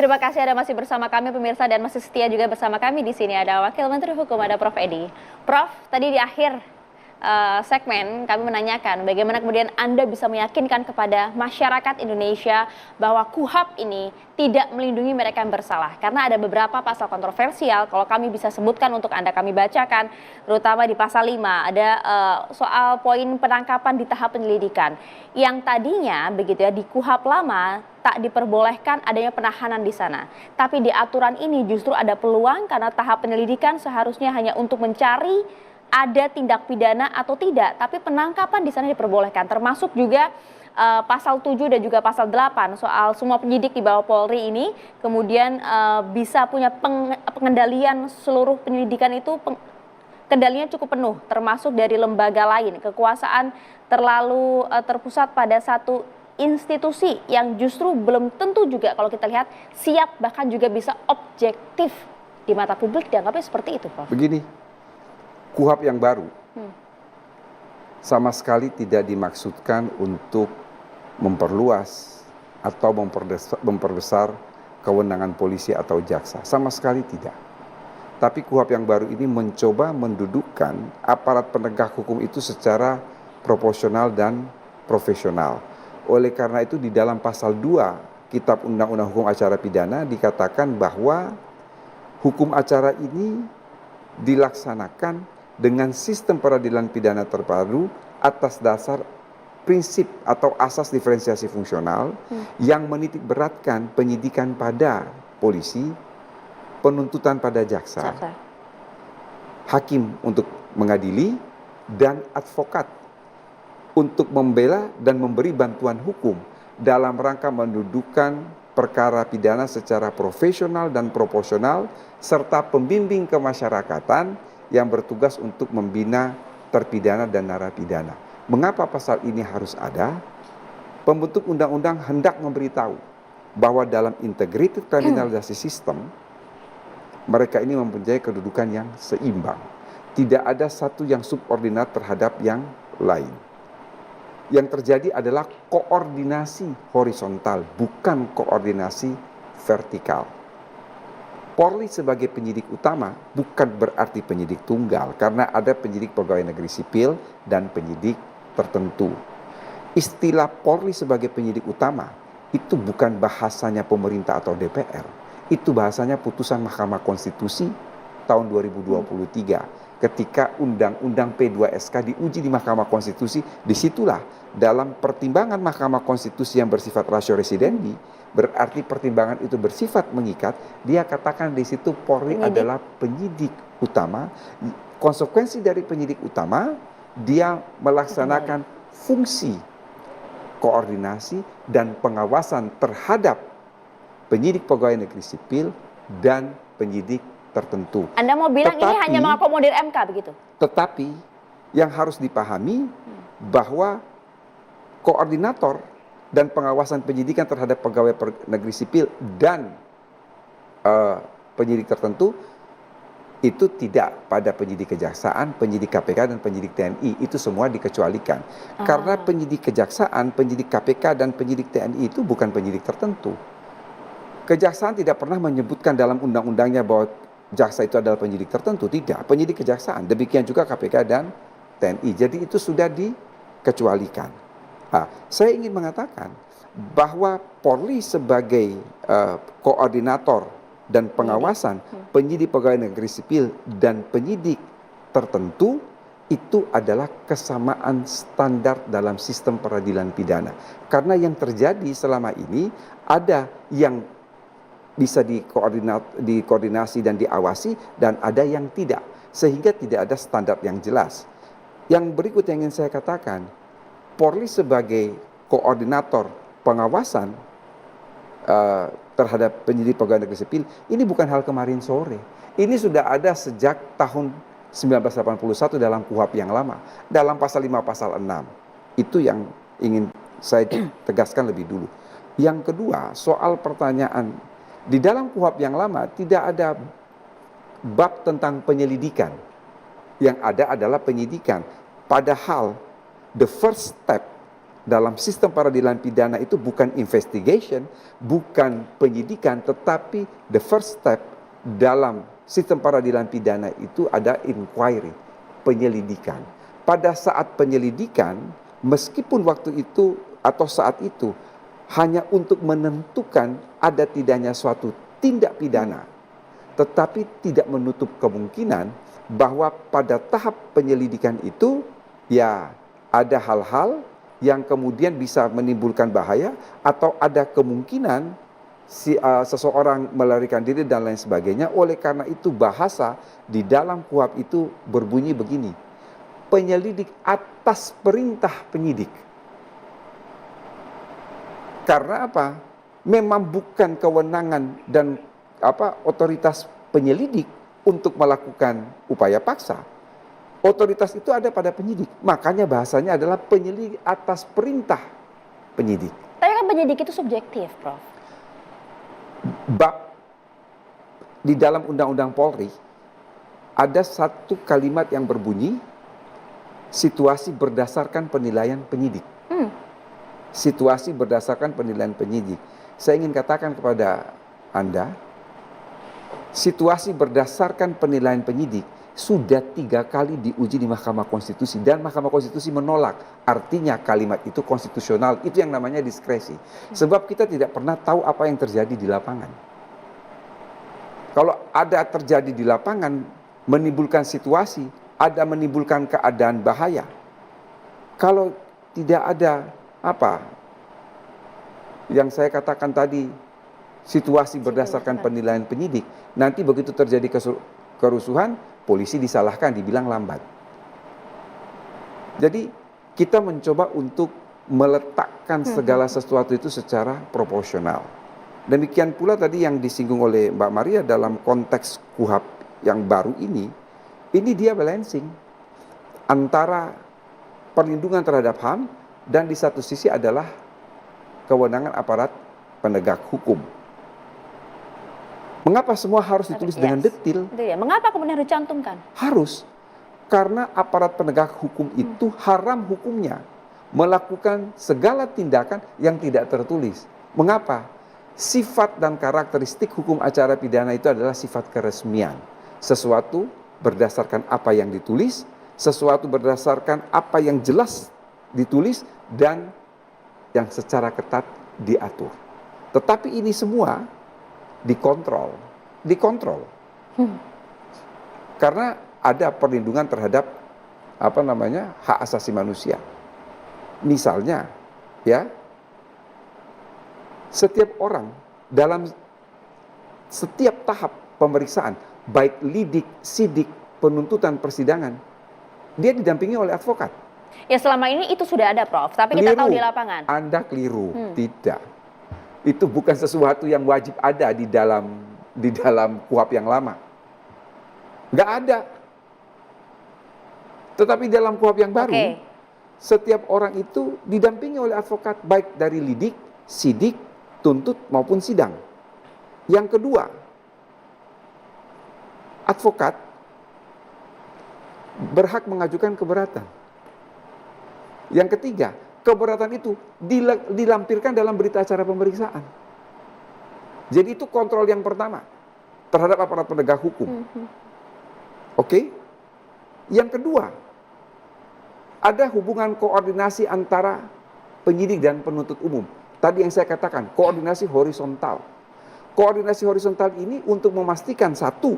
Terima kasih Anda masih bersama kami pemirsa dan masih setia juga bersama kami di sini ada Wakil Menteri Hukum ada Prof Edi. Prof, tadi di akhir segmen kami menanyakan bagaimana kemudian Anda bisa meyakinkan kepada masyarakat Indonesia bahwa KUHP ini tidak melindungi mereka yang bersalah. Karena ada beberapa pasal kontroversial, kalau kami bisa sebutkan untuk Anda kami bacakan, terutama di pasal 5 ada soal poin penangkapan di tahap penyelidikan. Yang tadinya begitu ya di KUHP lama tak diperbolehkan adanya penahanan di sana. Tapi di aturan ini justru ada peluang karena tahap penyelidikan seharusnya hanya untuk mencari ada tindak pidana atau tidak, tapi penangkapan di sana diperbolehkan, termasuk juga pasal 7 dan juga pasal 8 soal semua penyidik di bawah Polri ini kemudian bisa punya pengendalian seluruh penyelidikan itu kendalinya cukup penuh, termasuk dari lembaga lain. Kekuasaan terlalu terpusat pada satu institusi yang justru belum tentu juga kalau kita lihat siap bahkan juga bisa objektif di mata publik, dianggapnya seperti itu, Prof. Begini, KUHP yang baru sama sekali tidak dimaksudkan untuk memperluas atau memperbesar kewenangan polisi atau jaksa. Sama sekali tidak. Tapi KUHP yang baru ini mencoba mendudukkan aparat penegak hukum itu secara proporsional dan profesional. Oleh karena itu di dalam pasal 2 Kitab Undang-Undang Hukum Acara Pidana dikatakan bahwa hukum acara ini dilaksanakan dengan sistem peradilan pidana terpadu atas dasar prinsip atau asas diferensiasi fungsional yang menitik beratkan penyidikan pada polisi, penuntutan pada jaksa, hakim untuk mengadili, dan advokat untuk membela dan memberi bantuan hukum dalam rangka mendudukan perkara pidana secara profesional dan proporsional serta pembimbing kemasyarakatan yang bertugas untuk membina terpidana dan narapidana. Mengapa pasal ini harus ada? Pembentuk undang-undang hendak memberitahu bahwa dalam integrated criminalization system mereka ini mempunyai kedudukan yang seimbang. Tidak ada satu yang subordinat terhadap yang lain. Yang terjadi adalah koordinasi horizontal, bukan koordinasi vertikal. Polri sebagai penyidik utama bukan berarti penyidik tunggal, karena ada penyidik pegawai negeri sipil dan penyidik tertentu. Istilah Polri sebagai penyidik utama itu bukan bahasanya pemerintah atau DPR, itu bahasanya putusan Mahkamah Konstitusi tahun 2023. Ketika Undang-Undang P2SK diuji di Mahkamah Konstitusi, disitulah dalam pertimbangan Mahkamah Konstitusi yang bersifat ratio residendi, berarti pertimbangan itu bersifat mengikat, dia katakan di situ Polri adalah penyidik utama. Konsekuensi dari penyidik utama, dia melaksanakan fungsi koordinasi dan pengawasan terhadap penyidik pegawai negeri sipil dan penyidik tertentu. Anda mau bilang ini hanya mengakomodir MK begitu? Tetapi yang harus dipahami bahwa koordinator dan pengawasan penyidikan terhadap pegawai negeri sipil dan penyidik tertentu itu tidak pada penyidik kejaksaan, penyidik KPK dan penyidik TNI, itu semua dikecualikan. Karena penyidik kejaksaan, penyidik KPK dan penyidik TNI itu bukan penyidik tertentu. Kejaksaan tidak pernah menyebutkan dalam undang-undangnya bahwa jaksa itu adalah penyidik tertentu, tidak. Penyidik kejaksaan, demikian juga KPK dan TNI. Jadi itu sudah dikecualikan. Saya ingin mengatakan bahwa Polri sebagai koordinator dan pengawasan penyidik pegawai negeri sipil dan penyidik tertentu itu adalah kesamaan standar dalam sistem peradilan pidana. Karena yang terjadi selama ini ada yang bisa dikoordinasi dan diawasi dan ada yang tidak, sehingga tidak ada standar yang jelas. Yang berikut yang ingin saya katakan, Polri sebagai koordinator pengawasan terhadap penyidik pegawai negeri sipil ini bukan hal kemarin sore. Ini sudah ada sejak tahun 1981 dalam KUHP yang lama, dalam pasal 5 pasal 6. Itu yang ingin saya tegaskan lebih dulu. Yang kedua, soal pertanyaan, di dalam KUHP yang lama tidak ada bab tentang penyelidikan. Yang ada adalah penyidikan. Padahal the first step dalam sistem peradilan pidana itu bukan investigation, bukan penyidikan, tetapi the first step dalam sistem peradilan pidana itu ada inquiry, penyelidikan. Pada saat penyelidikan, meskipun waktu itu atau saat itu hanya untuk menentukan ada tidaknya suatu tindak pidana, tetapi tidak menutup kemungkinan bahwa pada tahap penyelidikan itu ya ada hal-hal yang kemudian bisa menimbulkan bahaya atau ada kemungkinan seseorang melarikan diri dan lain sebagainya. Oleh karena itu bahasa di dalam KUHP itu berbunyi begini, penyelidik atas perintah penyidik. Karena apa? Memang bukan kewenangan dan otoritas penyelidik untuk melakukan upaya paksa. Otoritas itu ada pada penyidik. Makanya bahasanya adalah penyelidik atas perintah penyidik. Tapi kan penyidik itu subjektif, Prof. Bab di dalam Undang-Undang Polri ada satu kalimat yang berbunyi situasi berdasarkan penilaian penyidik. Situasi berdasarkan penilaian penyidik. Saya ingin katakan kepada Anda, situasi berdasarkan penilaian penyidik sudah 3 kali diuji di Mahkamah Konstitusi dan Mahkamah Konstitusi menolak. Artinya kalimat itu konstitusional, itu yang namanya diskresi. Sebab kita tidak pernah tahu apa yang terjadi di lapangan. Kalau ada terjadi di lapangan, menimbulkan situasi, ada menimbulkan keadaan bahaya. Kalau tidak ada yang saya katakan tadi, situasi berdasarkan penilaian penyidik, nanti begitu terjadi kerusuhan, polisi disalahkan, dibilang lambat. Jadi kita mencoba untuk meletakkan segala sesuatu itu secara proporsional. Demikian pula tadi yang disinggung oleh Mbak Maria dalam konteks KUHP yang baru ini dia balancing antara perlindungan terhadap HAM dan di satu sisi adalah kewenangan aparat penegak hukum. Mengapa semua harus ditulis dengan detail? Mengapa kemudian dicantumkan? Harus, karena aparat penegak hukum itu haram hukumnya melakukan segala tindakan yang tidak tertulis. Mengapa? Sifat dan karakteristik hukum acara pidana itu adalah sifat keresmian. Sesuatu berdasarkan apa yang ditulis, sesuatu berdasarkan apa yang jelas ditulis, dan yang secara ketat diatur. Tetapi ini semua dikontrol. Karena ada perlindungan terhadap hak asasi manusia. Misalnya, ya, setiap orang dalam setiap tahap pemeriksaan, baik lidik, sidik, penuntutan, persidangan, dia didampingi oleh advokat. Ya selama ini itu sudah ada, Prof. Tapi kita tahu di lapangan. Anda keliru, tidak. Itu bukan sesuatu yang wajib ada di dalam KUHP yang lama. Nggak ada. Tetapi dalam KUHP yang baru, setiap orang itu didampingi oleh advokat, baik dari lidik, sidik, tuntut maupun sidang. Yang kedua, advokat berhak mengajukan keberatan. Yang ketiga, keberatan itu dilampirkan dalam berita acara pemeriksaan. Jadi itu kontrol yang pertama terhadap aparat penegak hukum. Oke? Yang kedua, ada hubungan koordinasi antara penyidik dan penuntut umum. Tadi yang saya katakan, koordinasi horizontal. Koordinasi horizontal ini untuk memastikan satu,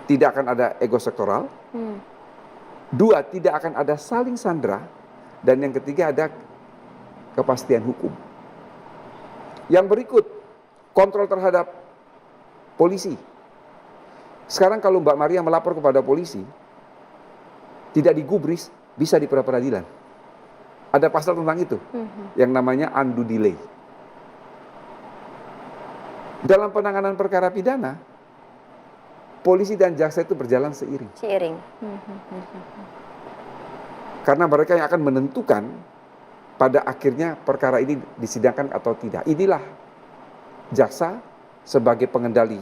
tidak akan ada ego sektoral. Dua, tidak akan ada saling sandera. Dan yang ketiga ada kepastian hukum. Yang berikut, kontrol terhadap polisi. Sekarang kalau Mbak Maria melapor kepada polisi, tidak digubris, bisa di pra-peradilan. Ada pasal tentang itu, yang namanya undue delay. Dalam penanganan perkara pidana, polisi dan jaksa itu berjalan seiring. Karena mereka yang akan menentukan pada akhirnya perkara ini disidangkan atau tidak. Inilah jaksa sebagai pengendali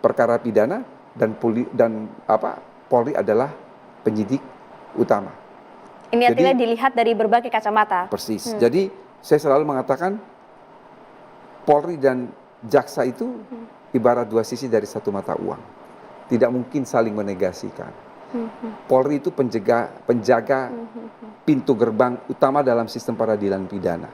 perkara pidana dan Polri adalah penyidik utama. Ini artinya dilihat dari berbagai kacamata. Persis. Jadi saya selalu mengatakan Polri dan jaksa itu ibarat dua sisi dari satu mata uang. Tidak mungkin saling menegasikan. Polri itu penjaga pintu gerbang utama dalam sistem peradilan pidana.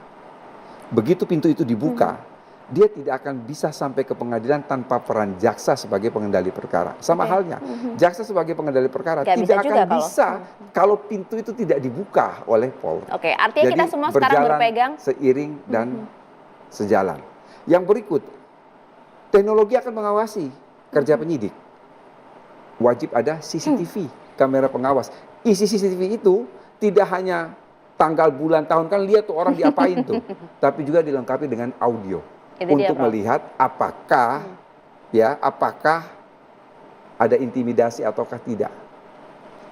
Begitu pintu itu dibuka, dia tidak akan bisa sampai ke pengadilan tanpa peran jaksa sebagai pengendali perkara. Sama halnya, jaksa sebagai pengendali perkara tidak akan bisa kalau pintu itu tidak dibuka oleh Polri. Oke, artinya jadi kita semua sekarang berpegang seiring dan sejalan. Yang berikut, teknologi akan mengawasi kerja penyidik. Wajib ada CCTV, kamera pengawas. Isi CCTV itu tidak hanya tanggal, bulan, tahun, kan lihat tuh orang diapain tuh, tapi juga dilengkapi dengan audio itu untuk melihat apakah apakah ada intimidasi ataukah tidak.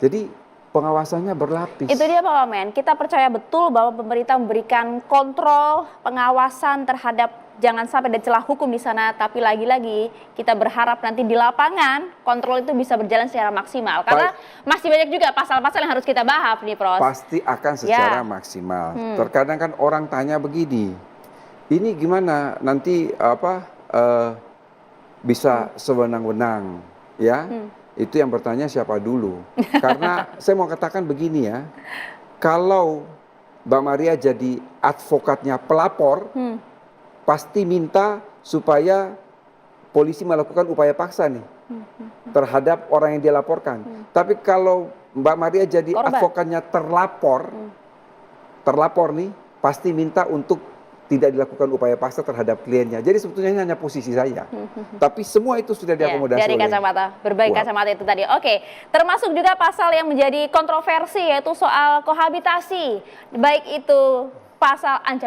Jadi pengawasannya berlapis. Itu dia Pak Wamen, kita percaya betul bahwa pemerintah memberikan kontrol, pengawasan terhadap jangan sampai ada celah hukum di sana, tapi lagi-lagi kita berharap nanti di lapangan kontrol itu bisa berjalan secara maksimal. Karena masih banyak juga pasal-pasal yang harus kita bahas nih, Prof. Pasti akan secara maksimal. Terkadang kan orang tanya begini, ini gimana nanti bisa sewenang-wenang, ya? Itu yang bertanya siapa dulu. Karena saya mau katakan begini ya, kalau Mbak Maria jadi advokatnya pelapor, pasti minta supaya polisi melakukan upaya paksa nih terhadap orang yang dia laporkan. Tapi kalau Mbak Maria jadi advokatnya terlapor nih, pasti minta untuk tidak dilakukan upaya paksa terhadap kliennya. Jadi sebetulnya ini hanya posisi saya. Tapi semua itu sudah diakomodasi dari kacamata, berbagai kacamata itu tadi. Oke, termasuk juga pasal yang menjadi kontroversi yaitu soal kohabitasi. Baik itu pasal ancaman